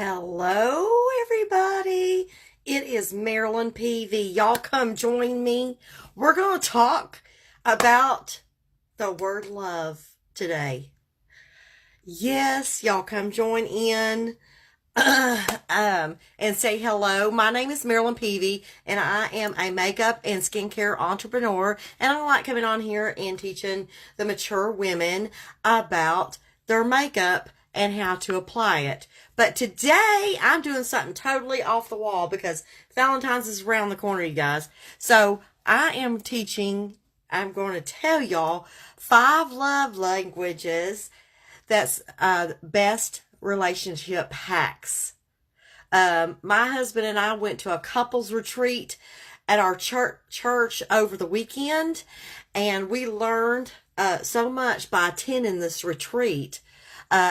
Hello, everybody. It is Marilyn PV. Y'all come join me. We're going to talk about the word love today. Yes, y'all come join in and say hello. My name is Marilyn Peavy, and I am a makeup and skincare entrepreneur. And I like coming on here and teaching the mature women about their makeup and how to apply it. But today I'm doing something totally off the wall because Valentine's is around the corner, you guys. So I'm going to tell y'all 5 love languages that's best relationship hacks. My husband and I went to a couples retreat at our church over the weekend, and we learned so much by attending this retreat,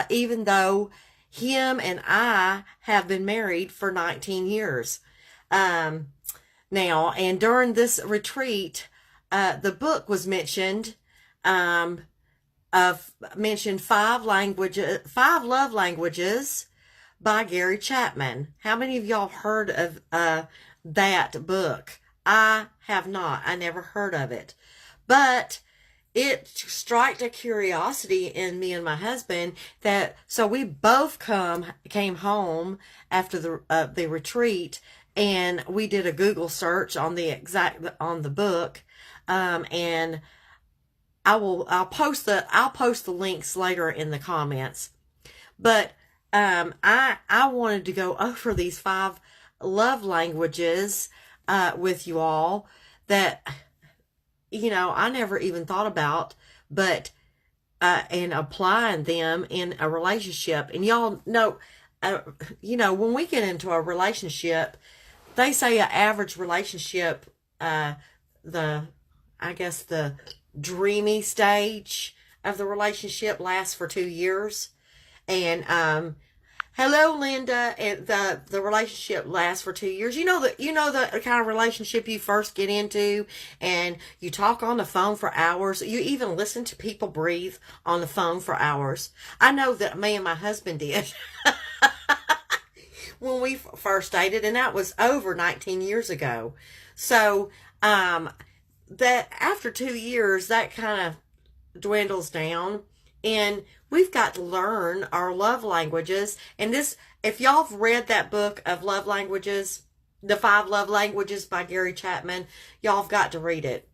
even though him and I have been married for 19 years now. And during this retreat, the book was mentioned. Mentioned 5 love languages by Gary Chapman. How many of y'all heard of that book? I have not. I never heard of it, but it struck a curiosity in me and my husband so we both came home after the retreat, and we did a Google search on the book, and I'll post the links later in the comments. But I wanted to go over these 5 love languages with you all that I never even thought about, but and applying them in a relationship. And y'all know, when we get into a relationship, they say an average relationship, the dreamy stage of the relationship lasts for 2 years. And hello, Linda. And the relationship lasts for 2 years. You know the kind of relationship you first get into, and you talk on the phone for hours. You even listen to people breathe on the phone for hours. I know that me and my husband did when we first dated, and that was over 19 years ago. So that after 2 years, that kind of dwindles down, and we've got to learn our love languages. And if y'all have read that book of love languages, the 5 love languages by Gary Chapman, y'all have got to read it.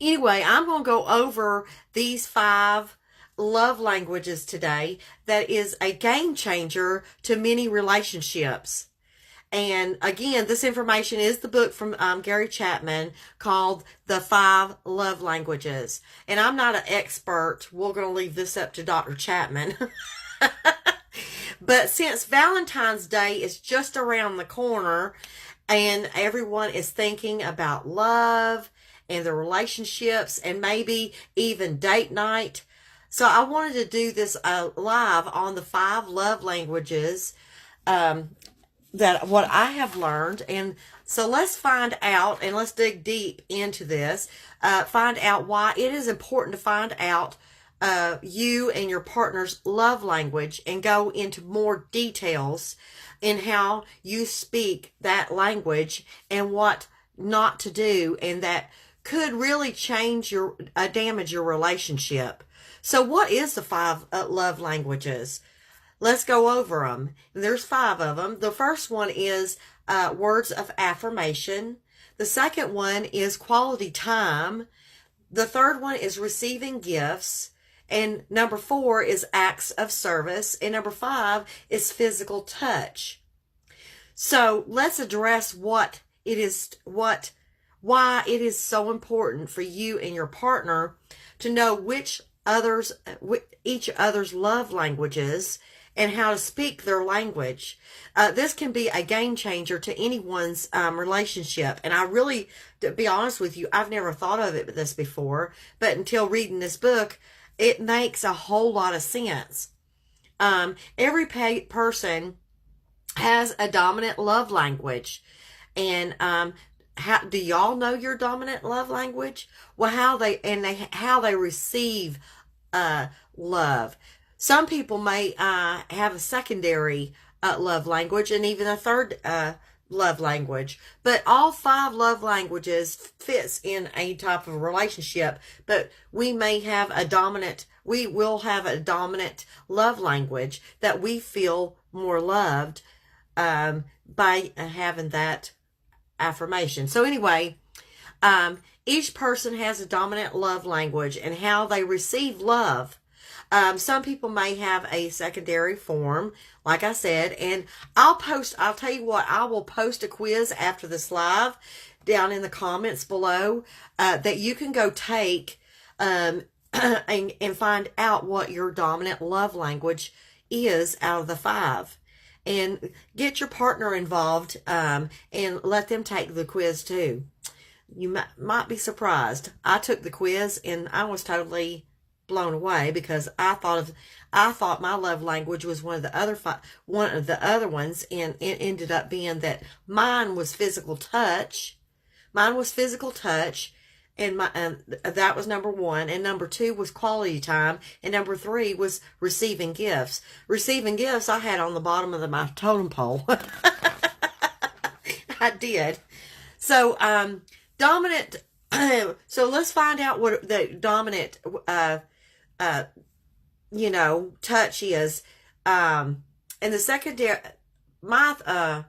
Anyway, I'm going to go over these 5 love languages today. That is a game changer to many relationships. And again, this information is the book from Gary Chapman called The 5 Love Languages. And I'm not an expert. We're going to leave this up to Dr. Chapman. But since Valentine's Day is just around the corner and everyone is thinking about love and their relationships and maybe even date night, so I wanted to do this live on the 5 love languages that what I have learned. And so let's find out, and let's dig deep into this, find out why it is important to find out you and your partner's love language, and go into more details in how you speak that language and what not to do, and that could really damage your relationship. So what is the 5 love languages? Let's go over them. There's 5 of them. The first one is words of affirmation. The second one is quality time. The third one is receiving gifts. And number 4 is acts of service. And number 5 is physical touch. So let's address why it is so important for you and your partner to know each other's love languages and how to speak their language. This can be a game changer to anyone's relationship. And I really, to be honest with you, I've never thought of this before, but until reading this book, it makes a whole lot of sense. Every person has a dominant love language. And do y'all know your dominant love language? Well, how they receive love. Some people may have a secondary love language, and even a third love language. But all 5 love languages fits in a type of relationship. But we will have a dominant love language that we feel more loved by having that affirmation. So anyway, each person has a dominant love language and how they receive love. Some people may have a secondary form, like I said, and I'll tell you what, I will post a quiz after this live down in the comments below that you can go take and find out what your dominant love language is out of the 5. And get your partner involved and let them take the quiz too. You might be surprised. I took the quiz and I was totally blown away because I thought my love language was one of the other ones, and it ended up being that mine was physical touch. And that was number 1, and number 2 was quality time, and number 3 was receiving gifts. Receiving gifts I had on the bottom of my totem pole. I did. So dominant. So let's find out what the dominant touch is. And the secondary, I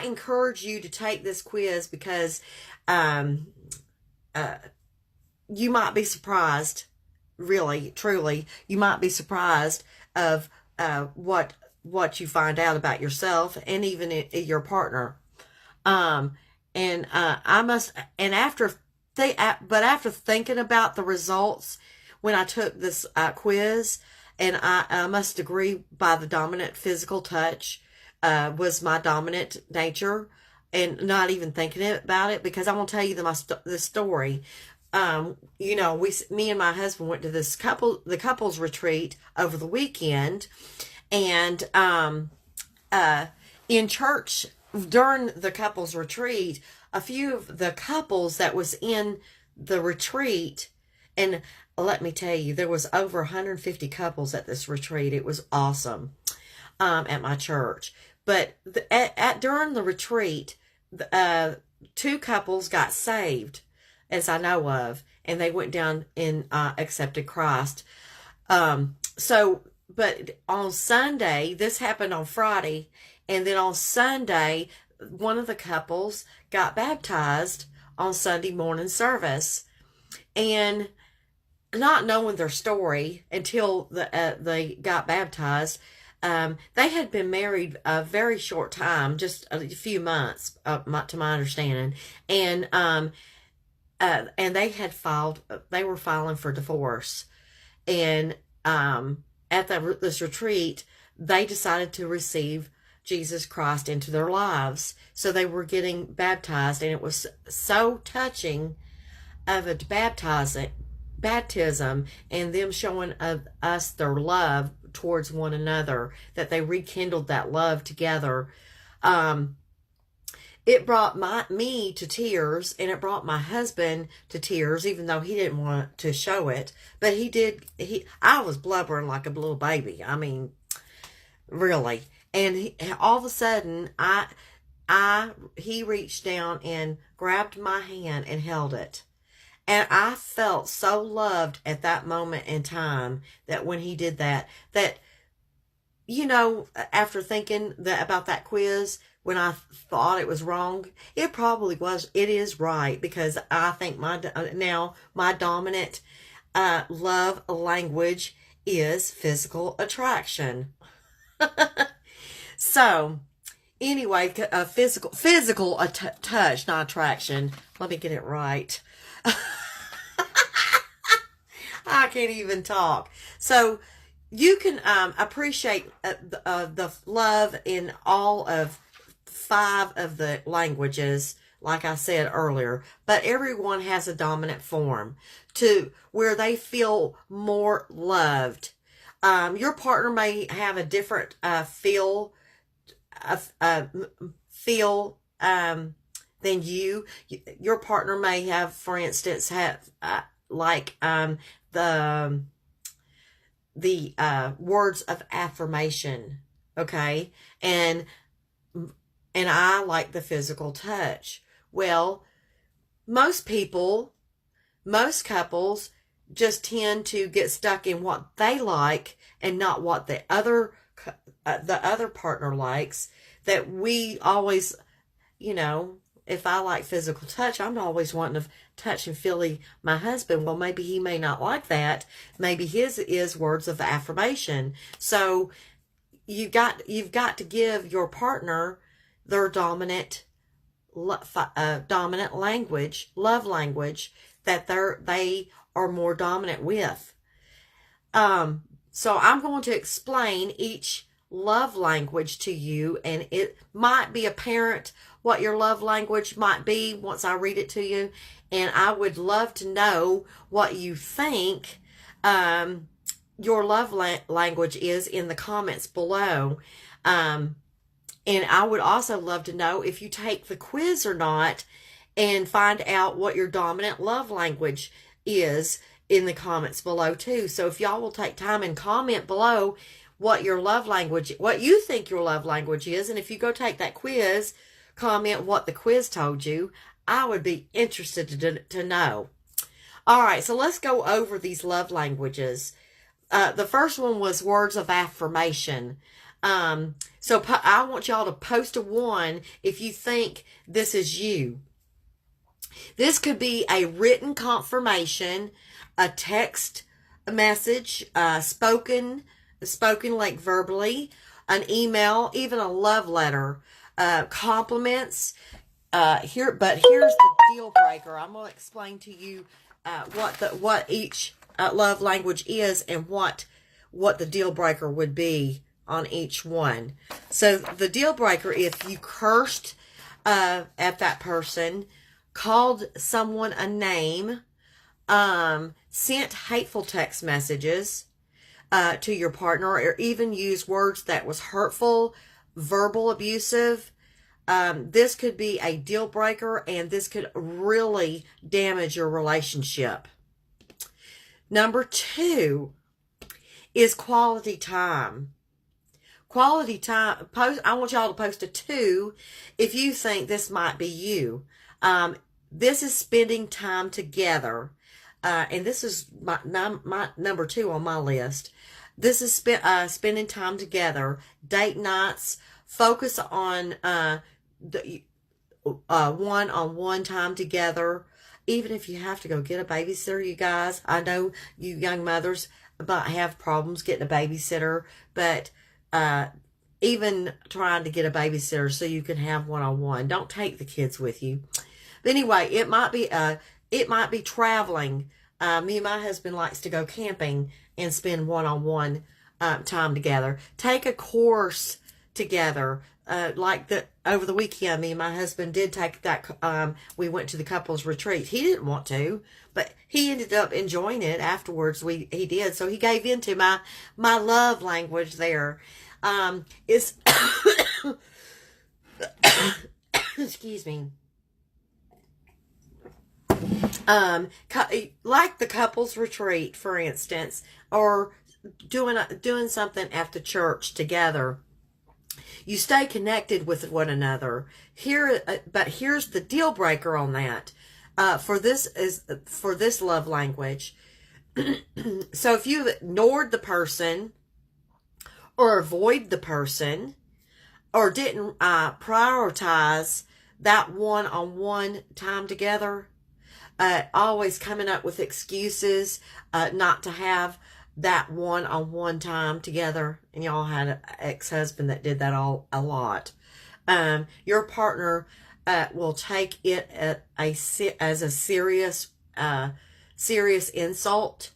encourage you to take this quiz because you might be surprised, really, truly, you might be surprised of what you find out about yourself and even your partner. After thinking about the results when I took this quiz, and I must agree by the dominant physical touch was my dominant nature, and not even thinking about it, because I'm going to tell you the story. Me and my husband went to the couples retreat over the weekend, and in church during the couples retreat, a few of the couples that was in the retreat, and let me tell you, there was over 150 couples at this retreat. It was awesome at my church. But during the retreat, 2 couples got saved, as I know of, and they went down and accepted Christ. But on Sunday, this happened on Friday, and then on Sunday, one of the couples got baptized on Sunday morning service. And not knowing their story until they got baptized, they had been married a very short time, just a few months, to my understanding, and they were filing for divorce, and at this retreat, they decided to receive Jesus Christ into their lives, so they were getting baptized, and it was so touching of a baptism and them showing us their love towards one another, that they rekindled that love together. It brought me to tears, and it brought my husband to tears, even though he didn't want to show it, but he did. I was blubbering like a little baby. I mean, really. And all of a sudden, he reached down and grabbed my hand and held it. And I felt so loved at that moment in time, that when he did that, after thinking about that quiz, when I thought it was wrong, it probably was. It is right, because I think my dominant love language is physical attraction. So, anyway, physical touch, not attraction. Let me get it right. I can't even talk. So you can appreciate the love in all of 5 of the languages, like I said earlier, but everyone has a dominant form to where they feel more loved. Your partner may have a different feel than you. Your partner may have, for instance, the words of affirmation Okay. And I like the physical touch. Well, most people, most couples just tend to get stuck in what they like and not what the other partner likes. That we always, you know, if I like physical touch, I'm always wanting to touch and feel my husband. Well, maybe he may not like that. Maybe his is words of affirmation. So you've got to give your partner their dominant language, love language that they are more dominant with. So I'm going to explain each love language to you, and it might be apparent what your love language might be once I read it to you. And I would love to know what you think your love language is in the comments below. And I would also love to know if you take the quiz or not, and find out what your dominant love language is in the comments below too. So if y'all will take time and comment below what your love language, what you think your love language is, and if you go take that quiz, comment what the quiz told you. I would be interested to know. All right, so let's go over these love languages. The first one was words of affirmation. So I want y'all to post a 1 if you think this is you. This could be a written confirmation, a text message, spoken like verbally, an email, even a love letter, compliments. Here's the deal breaker. I'm going to explain to you what each love language is and what the deal breaker would be on each one. So the deal breaker, if you cursed at that person, called someone a name, sent hateful text messages to your partner, or even used words that was hurtful, verbal abusive, this could be a deal breaker, and this could really damage your relationship. Number 2 is quality time. Quality time, I want y'all to post a 2 if you think this might be you. This is spending time together. And this is my number 2 on my list. This is spending time together, date nights, focus on the one-on-one time together. Even if you have to go get a babysitter, you guys, I know you young mothers might have problems getting a babysitter, but even trying to get a babysitter so you can have one-on-one. Don't take the kids with you. But anyway, it might be traveling. Me and my husband likes to go camping and spend one-on-one time together. Take a course together. Over the weekend, me and my husband did take that. We went to the couples retreat. He didn't want to, but he ended up enjoying it afterwards. He did, so he gave into my love language there. Is excuse me. Like the couples retreat, for instance, or doing something at the church together. You stay connected with one another. But here's the deal breaker on that. For this love language. So if you ignored the person, or avoid the person, or didn't prioritize that one-on-one time together, always coming up with excuses not to have that one-on-one time together, and y'all had an ex-husband that did that a lot. Your partner will take it as a serious insult,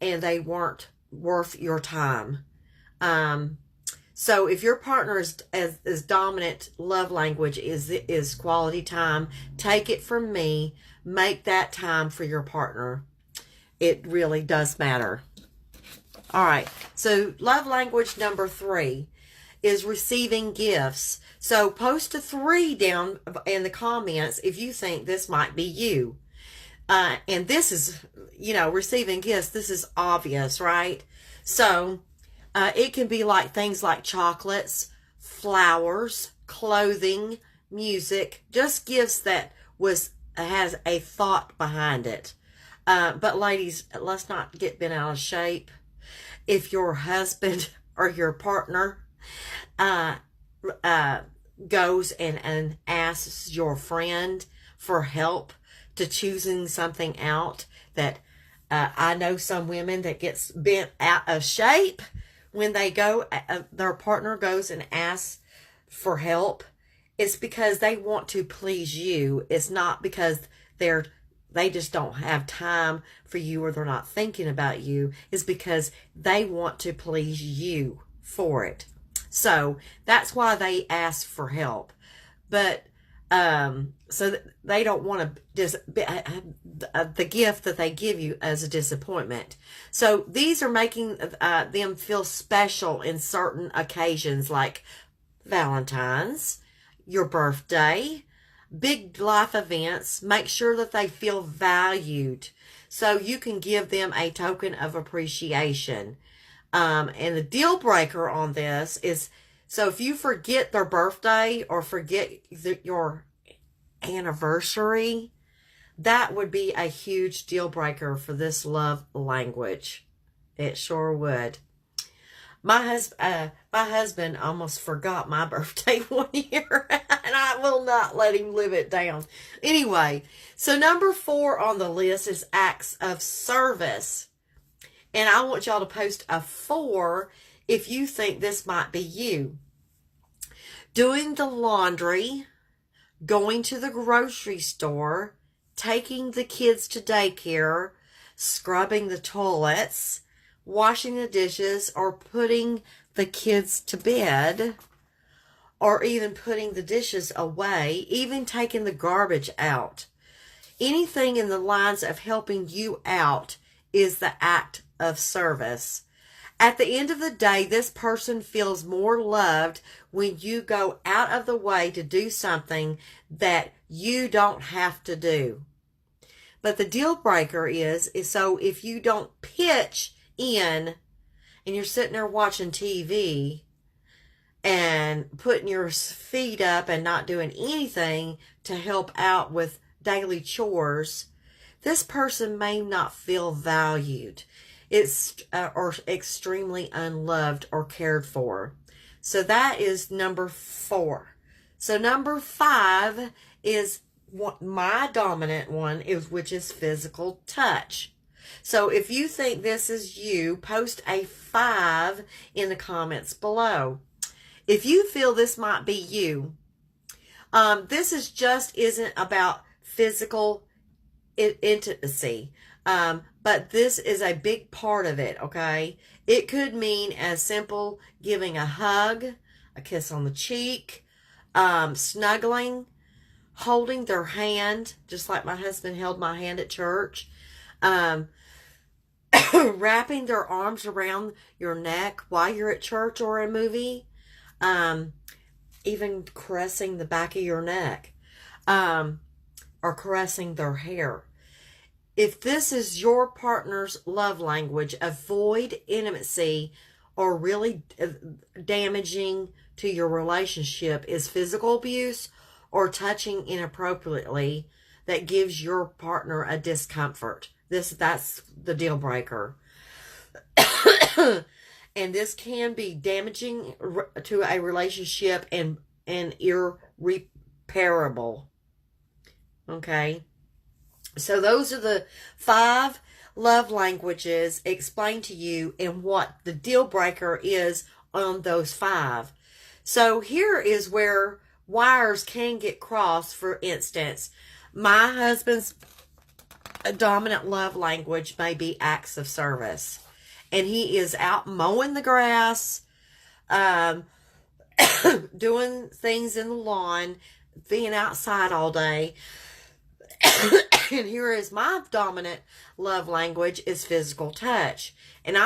and they weren't worth your time. So if your partner's dominant love language is quality time, take it from me. Make that time for your partner. It really does matter. All right. So love language number 3 is receiving gifts. So post a 3 down in the comments if you think this might be you. And this is, receiving gifts. This is obvious, right? So It can be like things like chocolates, flowers, clothing, music. Just gifts that has a thought behind it. But ladies, let's not get bent out of shape. If your husband or your partner uh, goes and asks your friend for help to choosing something out, that I know some women that gets bent out of shape when they go, their partner goes and asks for help. It's because they want to please you. It's not because they just don't have time for you, or they're not thinking about you. It's because they want to please you for it. So that's why they ask for help. But so they don't want to the gift that they give you as a disappointment. So these are making them feel special in certain occasions, like Valentine's, your birthday, big life events. Make sure that they feel valued, so you can give them a token of appreciation. And the deal breaker on this is, so if you forget their birthday or forget your anniversary, that would be a huge deal breaker for this love language. It sure would. My husband almost forgot my birthday one year, and I will not let him live it down. Anyway, so number 4 on the list is acts of service. And I want y'all to post a 4 if you think this might be you. Doing the laundry, going to the grocery store, taking the kids to daycare, scrubbing the toilets, washing the dishes, or putting the kids to bed, or even putting the dishes away, even taking the garbage out. Anything in the lines of helping you out is the act of service. At the end of the day, this person feels more loved when you go out of the way to do something that you don't have to do. But the deal breaker is so if you don't pitch in and you're sitting there watching TV and putting your feet up and not doing anything to help out with daily chores, this person may not feel valued. It's or extremely unloved or cared for. So that is number 4. So number 5 is what my dominant one is, which is physical touch. So if you think this is you, post a 5 in the comments below. If you feel this might be you, this isn't about physical intimacy. But this is a big part of it, okay? It could mean as simple giving a hug, a kiss on the cheek, snuggling, holding their hand, just like my husband held my hand at church, wrapping their arms around your neck while you're at church or a movie, even caressing the back of your neck, or caressing their hair. If this is your partner's love language, avoid intimacy or really damaging to your relationship is physical abuse or touching inappropriately that gives your partner a discomfort. That's the deal breaker. And this can be damaging to a relationship and irreparable. Okay? So those are the 5 love languages explained to you and what the deal breaker is on those 5. So here is where wires can get crossed. For instance, my husband's dominant love language may be acts of service. And he is out mowing the grass, doing things in the lawn, being outside all day. And here is my dominant love language is physical touch. And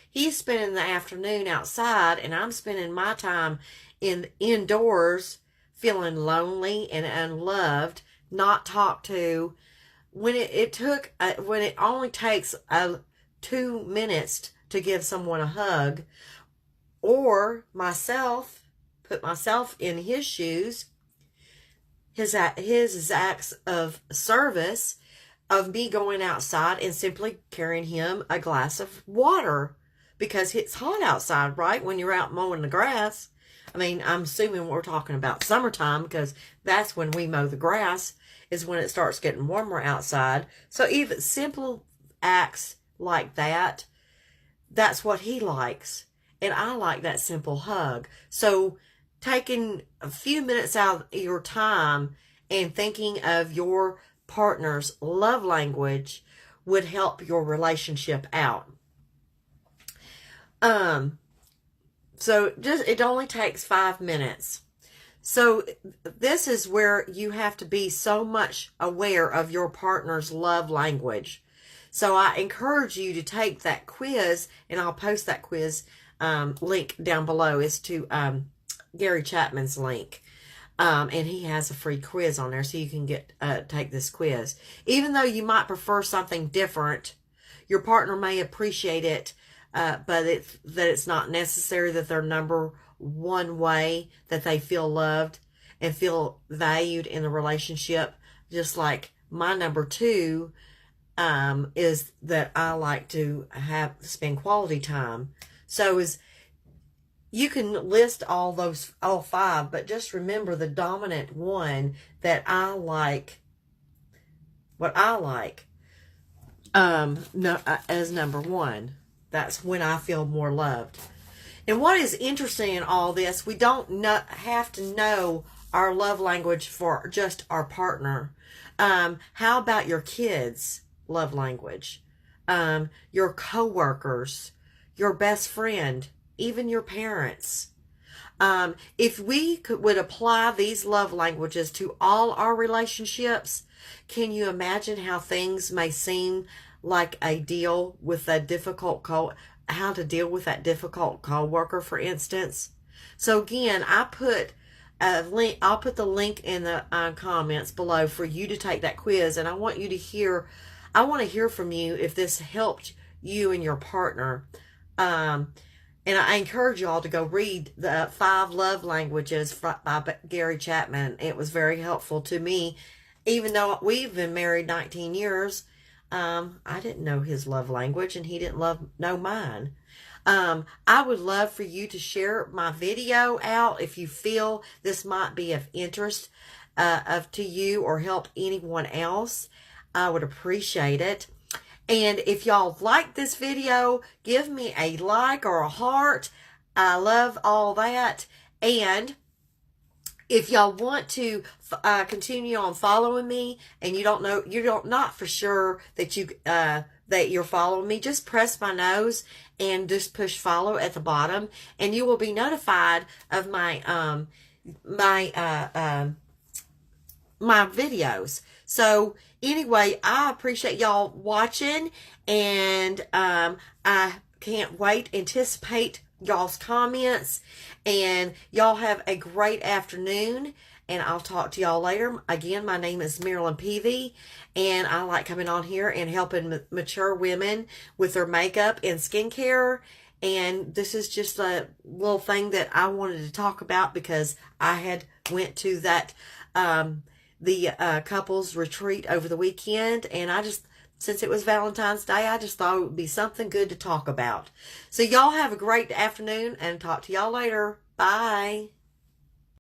he's spending the afternoon outside, and I'm spending my time indoors feeling lonely and unloved, not talked to. When it only takes 2 minutes to give someone a hug, or myself, put myself in his shoes, his acts of service of me going outside and simply carrying him a glass of water because it's hot outside, right? When you're out mowing the grass. I mean, I'm assuming we're talking about summertime because that's when we mow the grass, is when it starts getting warmer outside. So even simple acts like that, that's what he likes. And I like that simple hug. So taking a few minutes out of your time and thinking of your partner's love language would help your relationship out. So it only takes 5 minutes. So this is where you have to be so much aware of your partner's love language. So I encourage you to take that quiz, and I'll post that quiz link down below. Is to Gary Chapman's link. And he has a free quiz on there, so you can take this quiz. Even though you might prefer something different, your partner may appreciate it, but it's not necessary that their number one way that they feel loved and feel valued in the relationship. Just like my number two is that I like to spend quality time. So you can list all 5, but just remember the dominant one that I like, what I like, as number one. That's when I feel more loved. And what is interesting in all this, we don't have to know our love language for just our partner. How about your kids' love language? Your coworkers, your best friend, even your parents. If we would apply these love languages to all our relationships, can you imagine how things may seem like how to deal with that difficult coworker, for instance? So again, I'll put the link in the comments below for you to take that quiz, and I want to hear from you if this helped you and your partner. And I encourage you all to go read the 5 Love Languages by Gary Chapman. It was very helpful to me. Even though we've been married 19 years, I didn't know his love language, and he didn't know mine. I would love for you to share my video out if you feel this might be of interest to you or help anyone else. I would appreciate it. And if y'all like this video, give me a like or a heart. I love all that. And if y'all want to continue on following me, and you're not for sure that you're following me, just press my nose and just push follow at the bottom, and you will be notified of my my videos. So anyway, I appreciate y'all watching, and I can't anticipate y'all's comments, and y'all have a great afternoon, and I'll talk to y'all later. Again, my name is Marilyn Peavy, and I like coming on here and helping mature women with their makeup and skincare. And this is just a little thing that I wanted to talk about because I went to that the couples retreat over the weekend, and since it was Valentine's Day, I just thought it would be something good to talk about. So y'all have a great afternoon, and talk to y'all later. Bye.